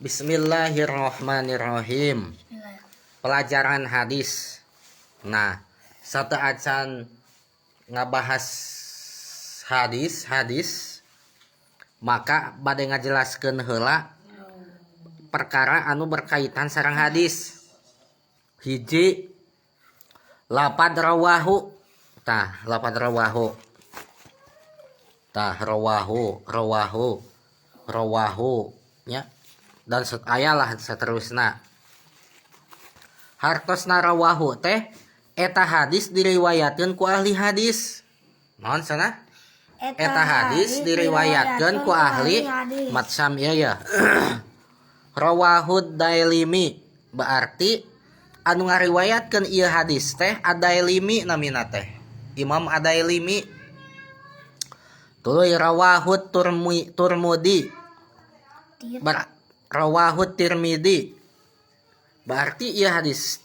Bismillahirrahmanirrahim. Pelajaran hadis. Nah, satu acan ngabahas hadis, maka bade ngajelaskeun heula perkara anu berkaitan sareng hadis. Hiji, lapad rawahu. Lapad rawahu. Rawahu nya. Dan ayalah seterusna. Hartosna rawahu teh eta hadis diriwayatkeun ku ahli hadis. Naon sana? Eta hadis diriwayatkeun ku ahli macam ieu ya. Rawahud Dailimi berarti anu ngariwayatkeun ieu hadis teh Adailimi namina teh. Imam Adailimi. Tuluy rawahud Turmudi. Rawahud Tirmidzi. Berarti ieu hadis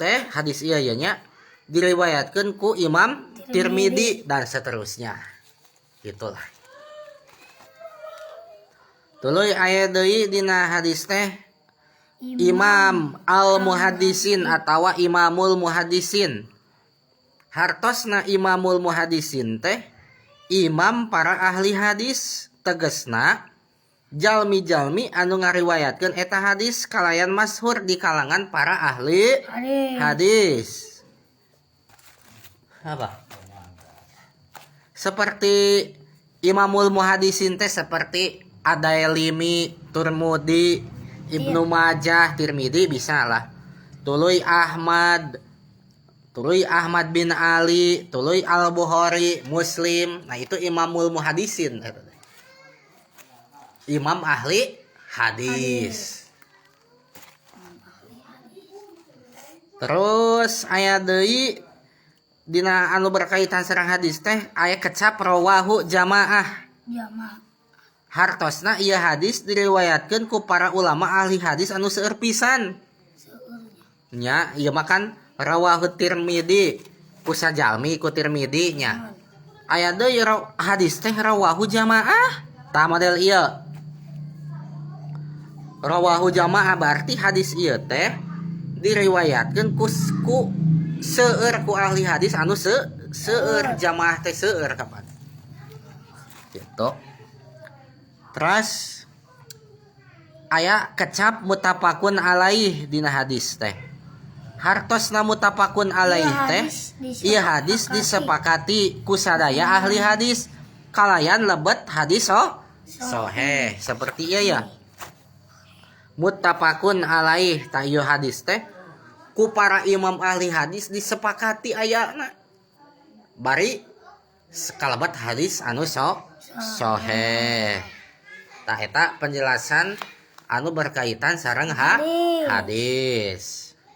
ieu nya diriwayatkeun ku Imam Tirmidzi dan seterusnya. Gitulah. Tuluy aya deui dina hadis teh Imam al-Muhaddisin atawa Imamul Muhaddisin. Hartosna Imamul Muhaddisin teh imam para ahli hadis, tegesna jalmi-jalmi anu ngariwayatkeun eta hadis kalayan masyhur di kalangan para ahli hadis. Apa? Seperti Imamul Muhaddisin teh seperti Adailimi, Turmudi, Ibnu Majah, Tirmidzi bisa lah. Tuluy Ahmad bin Ali, tuluy Al-Bukhari, Muslim. Nah itu Imamul Muhaddisin. Imam ahli hadis. Terus aya deui dina anu berkaitan sareng hadis teh aya kecap rawahu jamaah. Hartosna ieu hadis diriwayatkeun ku para ulama ahli hadis anu seueur pisan. Nya ieu makan rawahu Tirmidzi ku sajalmi ku Tirmidzi nya. Aya deui hadis teh rawahu jamaah. Tah model ieu. Rawahu jamaah berarti hadis ieu teh diriwayatkeun ku seueur ku ahli hadis anu seueur jamaah teh seueur kapan. Gitu. Terus aya kecap mutafaqun alaih dina hadis teh. Hartosna mutafaqun alaih teh ieu hadis disepakati ku sadaya ahli hadis kalayan lebet hadis sahih. Seperti ieu ya. Muttafaqun alaih ta ieu hadis teh ku para imam ahli hadis disepakati ayana bari sakalebat hadis anu sahih. Tah eta penjelasan anu berkaitan sareng hadis.